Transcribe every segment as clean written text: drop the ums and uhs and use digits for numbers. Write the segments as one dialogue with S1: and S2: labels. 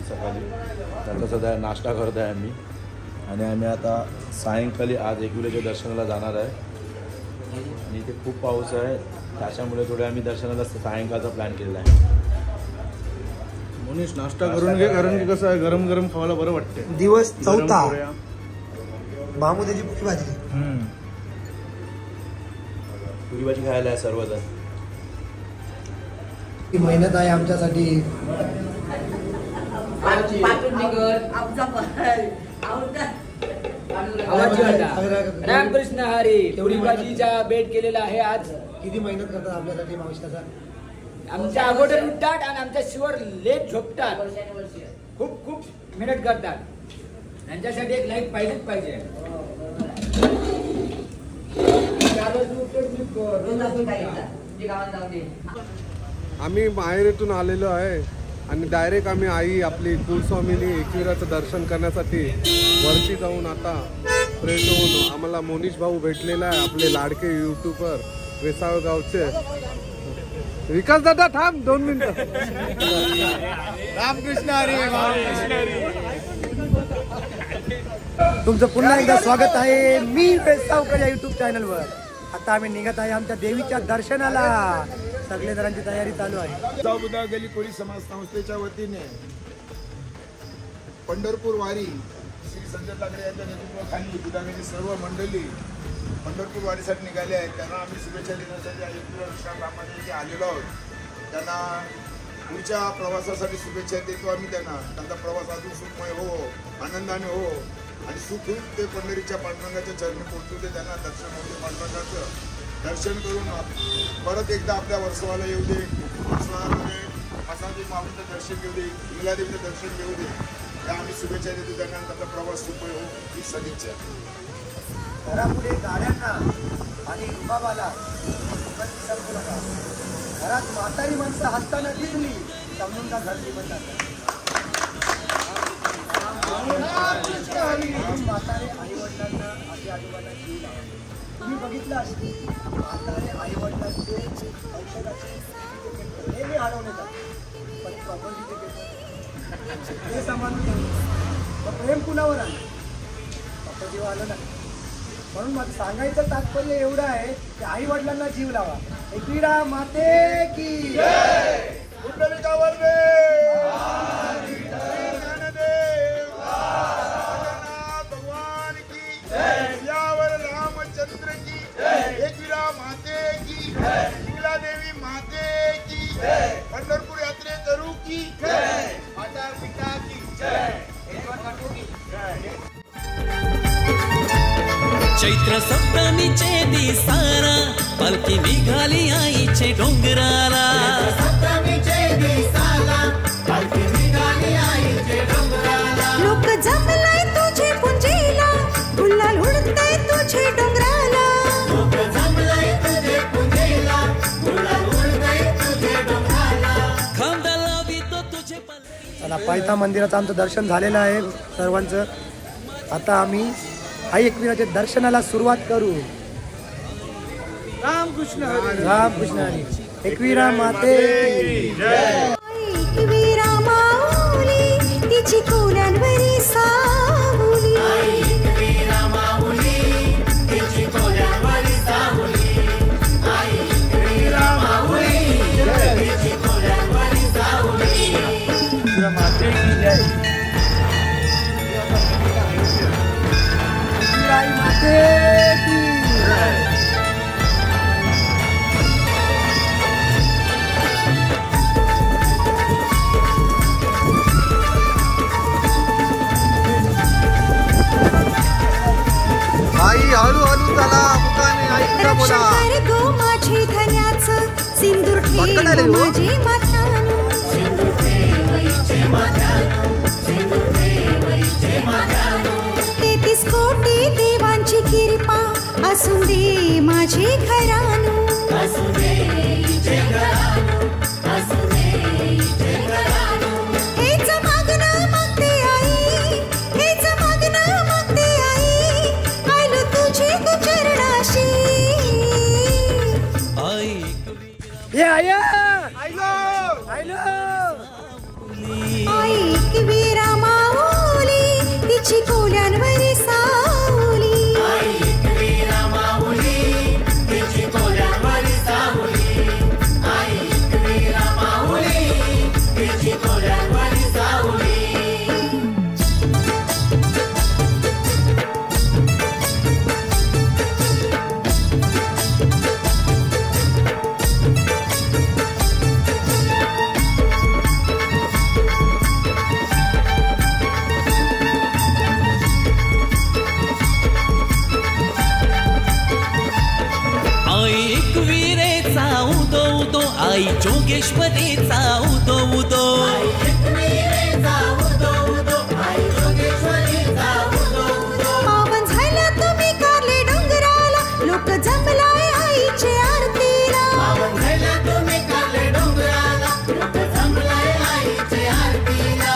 S1: सकाळी त्याचा सध्या नाश्ता करत आहे आम्ही आणि आम्ही आता सायंकाळी आज एकविरेच्या दर्शनाला जाणार आहे आणि इथे खूप पाऊस आहे त्याच्यामुळे थोडे आम्ही दर्शनाला सायंकाळचा प्लॅन केलेला आहे.
S2: मनीष नाश्ता करून घे कारण की कसं आहे गरम गरम खावायला बरं वाटते.
S3: दिवस चौथा भामुद्याची पुरी भाजी
S1: पुरी भाजी खायला आहे सर्वजण.
S3: ही मेहनत आहे आमच्यासाठी.
S4: रामकृष्ण हरी पुरी भाजीचा बेट केलेला आहे आज.
S3: किती मेहनत करतात आपल्यासाठी मावशीचा.
S4: आमच्या अगोदर उठतात आणि आमच्या शिवर लेट झोपतात. खूप खूप मेहनत करतात. त्यांच्यासाठी एक लाईक पाहिजेच पाहिजे.
S5: आम्ही माहेरीतून आलेलो आहे आणि डायरेक्ट आम्ही आई आपली कुलस्वामिनी एकविराचं दर्शन करण्यासाठी वरती जाऊन आता फ्रेश होऊन आम्हाला मोनीश भाऊ भेटलेला आहे आपले लाडके यूट्यूबर वेसाळगावचे. विकास दादा थांब 2 मिनिटं.
S2: रामकृष्ण हरी.
S3: तुमचं पुन्हा एकदा स्वागत आहे मी वेसावकर या युट्यूब चॅनलवर. आता आम्ही निघत आहे आमच्या देवीच्या दर्शनाला. सगळे जणांची तयारी चालू आहे.
S6: बुधा गली कोळी समाज संस्थेच्या वतीने पंढरपूर वारी श्री संजय ठाकरे यांच्या नेतृत्वाखाली बुधागली सर्व मंडळी पंढरपूर वारीसाठी निघाले आहेत. त्यांना आम्ही शुभेच्छा देण्यासाठी विश्रामरामाने इथे आलेलो आहोत. त्यांना पुढच्या प्रवासासाठी शुभेच्छा देतो आम्ही. त्यांचा प्रवास अजून सुखमय हो, आनंदाने हो आणि सुखरूप ते पंढरीच्या पांडुरंगाच्या चरणी पोहोचू दे. त्यांना दर्शन होते, पांडुरंगाचं दर्शन करून परत एकदा आपल्या वर्सवाला येऊ दे. वर्सवामध्ये असांची माऊलीचं दर्शन घेऊ दे, इंगलादेवीचं दर्शन घेऊ दे. त्या आम्ही शुभेच्छा देतो त्यांना. त्यांचा प्रवास सुखमय हो ही सदिच्छा.
S3: घरापुढे गाड्यांना आणि रुबाबाला घरात म्हातारी माणसं हसताना दिसली समजून का घरची म्हणतात. म्हातारे आई वडिलांना आजी आजोबांना जीव लावा. तुम्ही बघितलं असेल म्हातारे आई वडिलांचे औषधाचे नेहमी अडवण्यात पण प्रॉपर्टी हे सांभाळून प्रेम कुणावर आलं प्रॉपर्टी आलं नाही. म्हणून माझं सांगायचं तात्पर्य एवढं आहे की आई वडिलांना जीव लावा. एकविरा माते की
S6: भगवान की यावर रामचंद्र की एकविरा माते की इंगला देवी माते की पंढरपूर यात्रे करू की माता पिता की
S7: चैत्र सप्तमीचे दिसारा पालखी निघाली आईचे डोंगराला.
S8: लोक जमलाय तुझे पुंजीला गुलाल उडताय तुझे डोंगराला.
S3: चला पायथा मंदिराचं आमचं दर्शन झालेलं आहे सर्वांचं. आता आम्ही आई एकविराच्या दर्शनाला सुरुवात करू.
S2: रामकृष्ण हरी.
S3: रामकृष्ण हरी. एकविरा माते
S8: एकविरा माऊली तिची कोल्यांवरी सावली.
S2: माते की जय.
S3: आई माते की
S5: आई हळू हळू चला मुकाने ऐकता बोला.
S8: गो माझे धन्याचं सिंदूर ठेव माझे माथ्यानु. तेतीस कोटी देवांची कृपा असू दे माझे घरानु. हेच मागणं मागते आई, हेच मागणं मागते आई. आलो तुझे चरणाशी.
S5: आई
S3: ये आया
S2: आईला
S7: जोगेश्वरीचा उदो उदो
S8: पावन झालं तुम्ही कारले डोंगराला लोक जमलाय आईचे आरतीला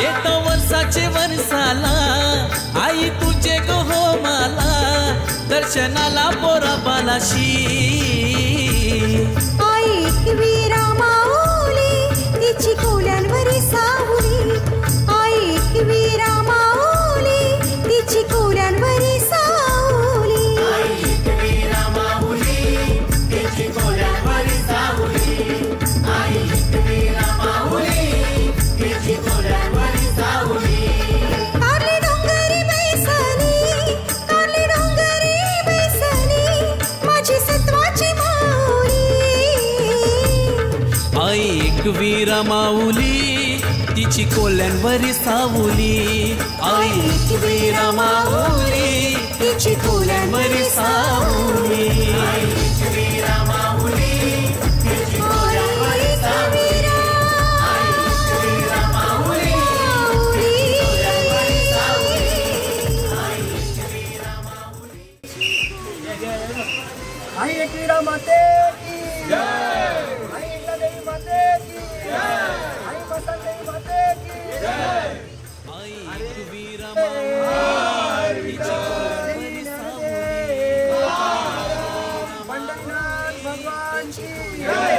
S7: येतो वर्षाचे वर्षाला आई तुझे गो हो मला दर्शनाला पोरा बालाशी
S8: आई एकवीरा माऊली तिची कोल्यांवरी सावली आई एकवीरा माऊली तिची कोल्यांवरी सावली कारली डोंगरी बैसली माझी सत्वाची माऊली
S7: आई एकवीरा माऊली तिची कोल्यांवरी सावली आई एकवीरा माऊली तिची कोल्यांवरी सावली
S3: आई एकवीरा माते की जय, आई एकतादेवी माते की जय, आई मसानदेवी माते की जय,
S7: आई एकवीरा माऊली
S3: पंढरनाथ भगवानची जय.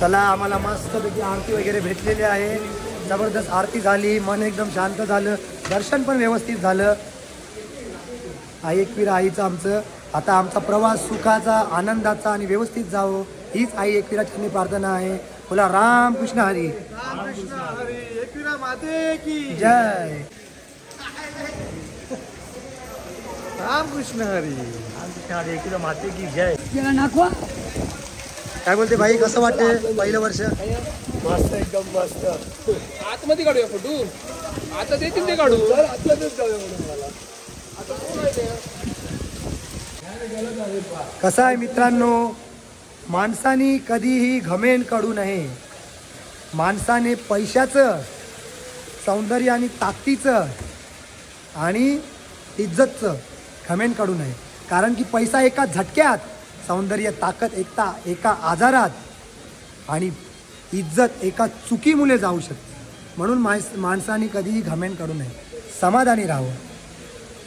S3: चला आम्हाला मस्तपैकी आरती वगैरे भेटलेली आहे. जबरदस्त आरती झाली, मन एकदम शांत झालं, दर्शन पण व्यवस्थित झालं. आई एकवीरा आईचं आमचं आता आमचा प्रवास सुखाचा आनंदाचा आणि व्यवस्थित जावो हीच आई एकवीराची प्रार्थना आहे. बोला राम कृष्ण हरी
S2: एकवीरा माते की
S3: जय.
S2: रामकृष्ण हरी.
S3: एकवीरा माते की जय. काय बोलते भाई, कसं वाटते पहिलं वर्ष?
S5: मस्त एकदम मस्त.
S2: आतमध्ये काढूया फोटो. आता देतील ते काढू.
S3: कसं आहे मित्रांनो, माणसाने कधीही घमेंड काढू नये. माणसाने पैशाचं, सौंदर्य आणि ताकदीचं आणि इज्जतचं घमेंड काढू नये. कारण की पैसा एका झटक्यात, सौंदर्य ताकद एका आजारात आणि इज्जत एका चुकीमुळे जाऊ शकते. म्हणून माणसाने कधीही घमेंड काढू नये, समाधानी राहावं.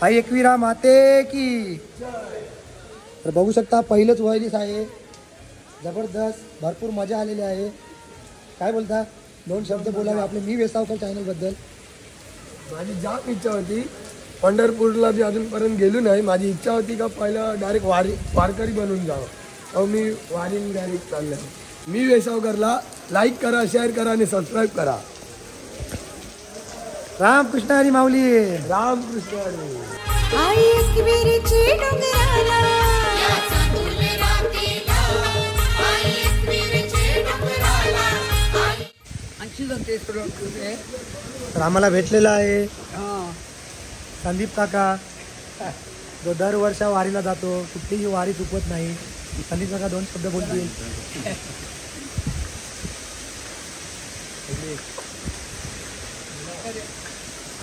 S3: आई एकवीरा माते की. तर बघू शकता पहिलंच वयलीस आहे, जबरदस्त, भरपूर मजा आलेली आहे. काय बोलता, दोन शब्द बोलावे आपले मी वेसावकर चॅनलबद्दल?
S5: माझी जाम इच्छा होती, पंढरपूरला बी अजूनपर्यंत गेलो नाही. माझी इच्छा होती का पहिलं डायरेक्ट वारकरी बनून जावं. अहो मी वारीने डायरेक्ट चाललं. मी वेसावकरला लाईक करा, शेअर करा आणि सबस्क्राईब करा.
S3: रामकृष्ण हरी माऊली.
S5: रामकृष्ण हरी.
S8: आई एकवीरीची डोंगराला
S3: तर आम्हाला भेटलेला आहे संदीप काका, जो दरवर्षा वारीला जातो, कुठलीही वारी चुकवत नाही. संदीप काका दोन शब्द बोलतील.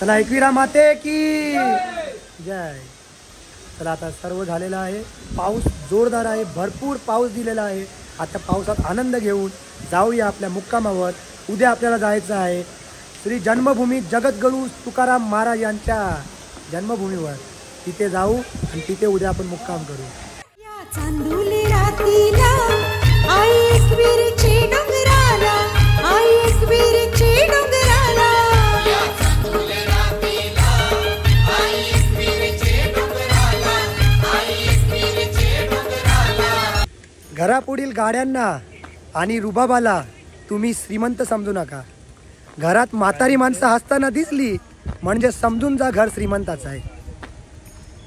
S3: चला एकवीरा माते की जय. चला आता सर्व झालेलं आहे. पाऊस जोरदार आहे, भरपूर पाऊस दिलेला आहे. आता पावसात आनंद घेऊन जाऊया आपल्या मुक्कामावर. उद्या आपल्याला जायचं आहे श्री जन्मभूमी जगद्गुरू तुकाराम महाराज यांच्या जन्मभूमीवर. तिथे जाऊ आणि तिथे उद्या आपण मुक्काम करू.
S8: या चांदुली रातीला आई एकवीरीची डोंगराला, आई एकवीरीची डोंगराला.
S3: घरापुढील गाड्यांना आणि रुबाबाला तुम्ही श्रीमंत समजू नका. घरात म्हातारी माणसं हसताना दिसली म्हणजे समजून जा घर श्रीमंताचं आहे.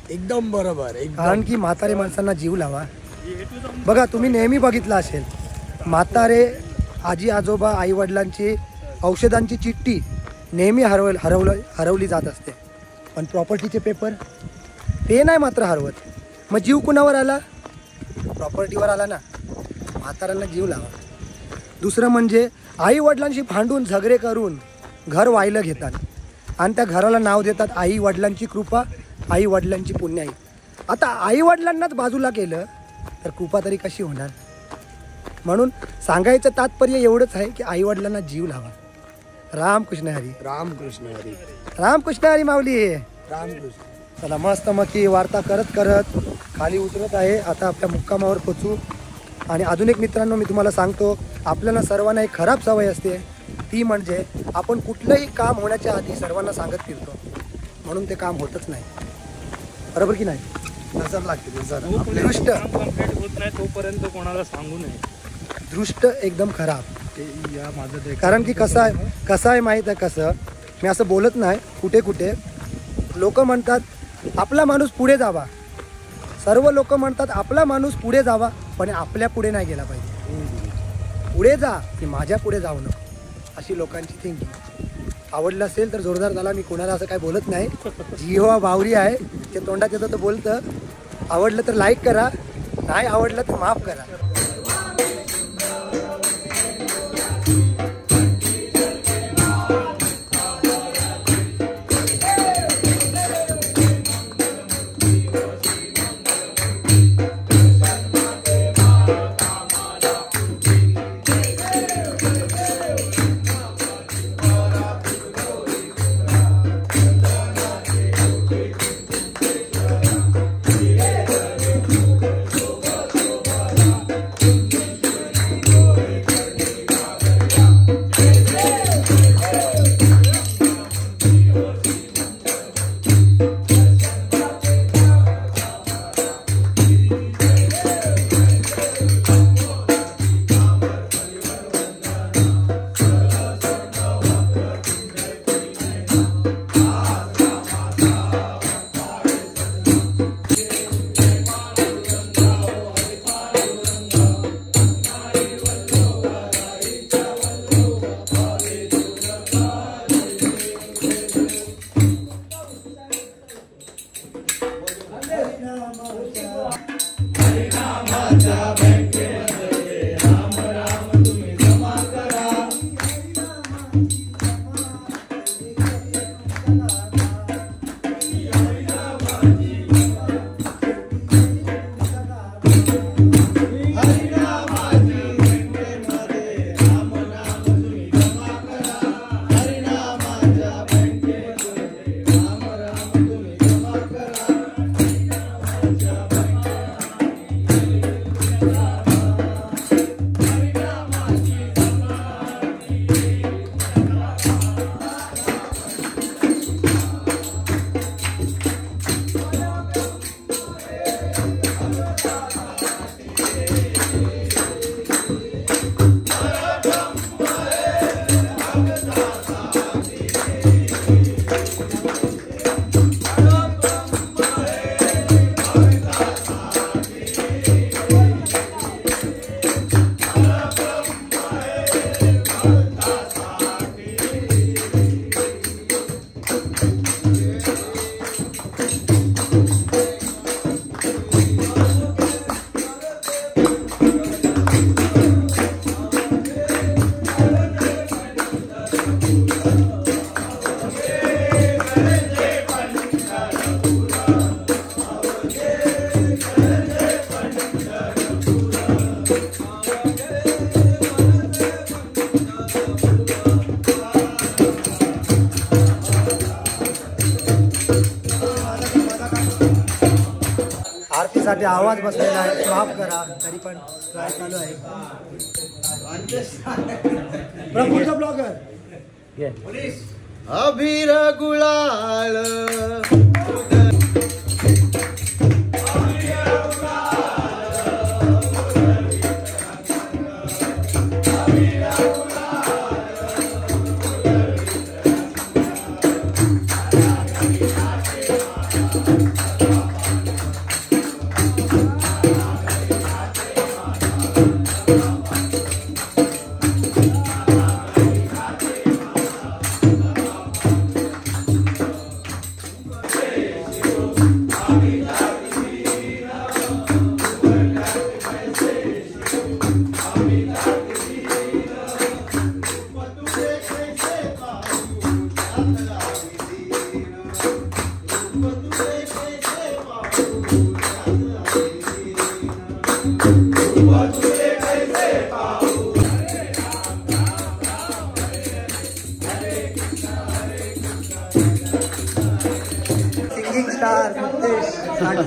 S5: एकदम बरोबर.
S3: कारण की म्हातारे माणसांना जीव लावा. बघा तुम्ही नेहमी बघितलं असेल, म्हातारे आजी आजोबा आई वडिलांची औषधांची चिठ्ठी नेहमी हरवली जात असते, पण प्रॉपर्टीचे पेपर ते नाही मात्र हरवत. मग जीव कुणावर आला? प्रॉपर्टीवर आला ना. म्हाताऱ्यांना जीव लावा. दुसरं म्हणजे आई वडिलांशी भांडून झगडे करून घर वाहिलं घेतात आणि त्या घराला नाव देतात आई वडिलांची कृपा, आई वडिलांची पुण्याई. आता आई वडिलांनाच बाजूला केलं तर कृपा तरी कशी होणार? म्हणून सांगायचं तात्पर्य एवढंच आहे की आई वडिलांना जीव लावा. रामकृष्ण हरी.
S5: रामकृष्ण हरी.
S3: रामकृष्ण हरी माऊली.
S5: रामकृष्ण.
S3: चला मस्त मकी वार्ता करत करत खाली उतरत आहे. आता आपल्या मुक्कामावर पोचू. आणि अजून एक मित्रांनो मी तुम्हाला सांगतो, आपल्याला सर्वांना एक खराब सवय असते, ती म्हणजे आपण कुठलंही काम होण्याच्या आधी सर्वांना सांगत फिरतो, म्हणून ते काम होतच नाही. बरोबर की नाही? नजर लागते नजर. दृष्ट
S2: होत नाही तोपर्यंत कोणाला सांगू नये.
S3: दृष्ट एकदम खराब. कारण की कसं आहे माहीत आहे कसं, मी असं बोलत नाही. कुठे कुठे लोक म्हणतात आपला माणूस पुढे जावा, सर्व लोक म्हणतात आपला माणूस पुढे जावा, पण आपल्या पुढे नाही गेला पाहिजे. पुढे जा की माझ्या पुढे जाऊ नको, अशी लोकांची थिंकिंग. आवडलं असेल तर जोरदार झाला. मी कोणाला असं काय बोलत नाही. जीवा बावरी आहे, ते तोंडात येतं तर बोलतं. आवडलं तर लाईक करा, नाही आवडलं तर माफ करा. आरतीसाठी आवाज बसलेला आहे, माफ करा, तरी पण ट्राय चालू आहे. प्रभूचा ब्लॉगर
S5: अभिर गुलाल
S3: स्टार रितेश साठे.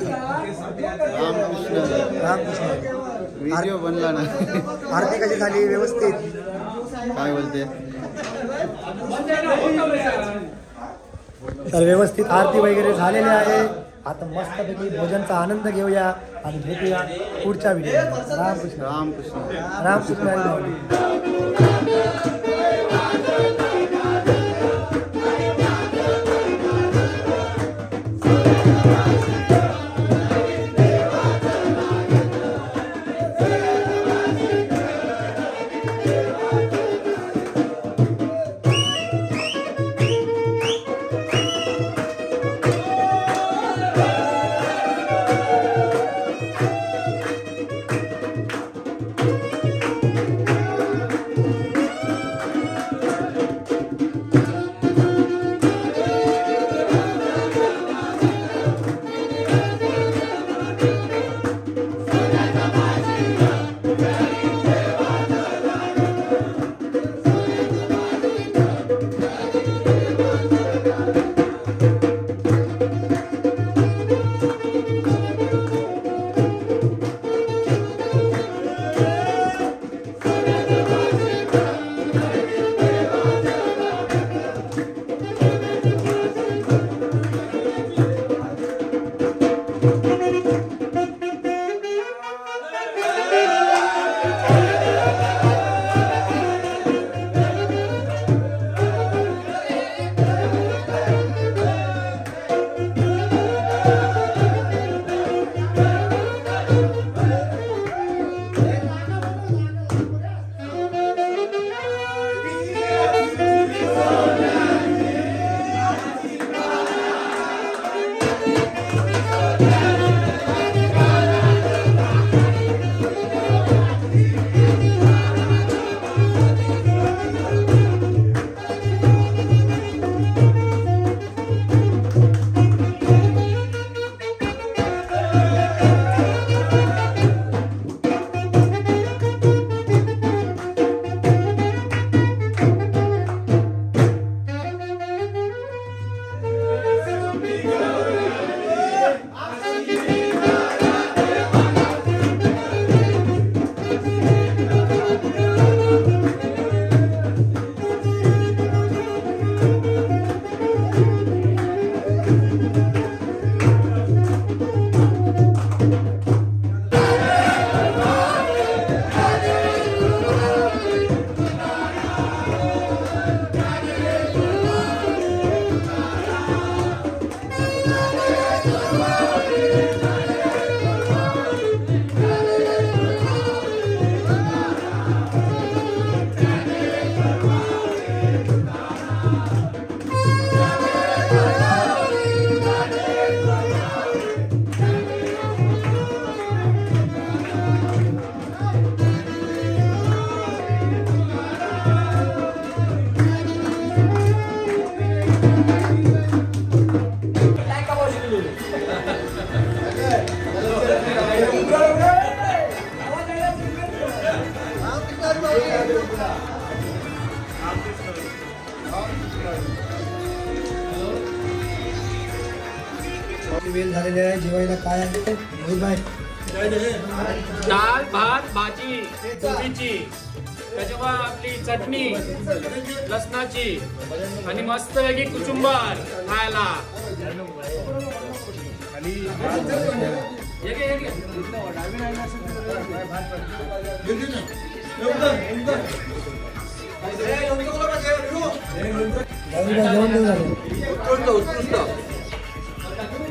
S3: रामकृष्ण
S9: व्हिडिओ बनला ना.
S3: आरती कशी झाली? व्यवस्थित.
S9: काय बोलते?
S3: तर व्यवस्थित आरती वगैरे झालेली आहे. आता मस्तपैकी भोजनचा आनंद घेऊया आणि भेटूया पुढच्या व्हिडिओ. रामकृष्ण
S9: रामकृष्ण
S3: रामकृष्ण. वेळ झालेली आहे. जेवायला काय आहे मोहित भाई?
S2: डाळ भात भाजी कोबीची, त्याच्यावर आपली चटणी लसणाची आणि मस्त वेगळी कुचुंबर खायला.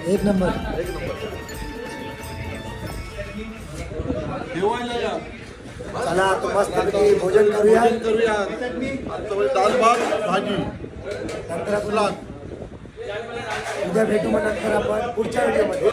S3: एक नंबर. चला आता मस्त भोजन करूया.
S6: दाल भात भाजी
S3: नंतर आपण उद्या भेटू. मग नंतर आपण पुढच्या व्हिडिओमध्ये.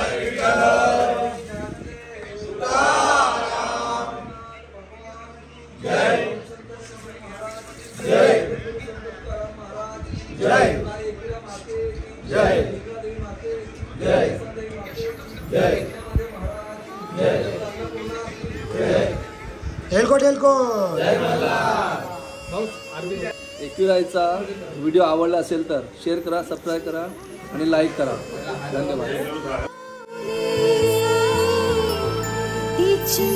S10: एकविराचा व्हिडिओ आवडला असेल तर शेअर करा, सबस्क्राईब करा आणि लाईक करा.
S2: धन्यवाद.
S8: तिची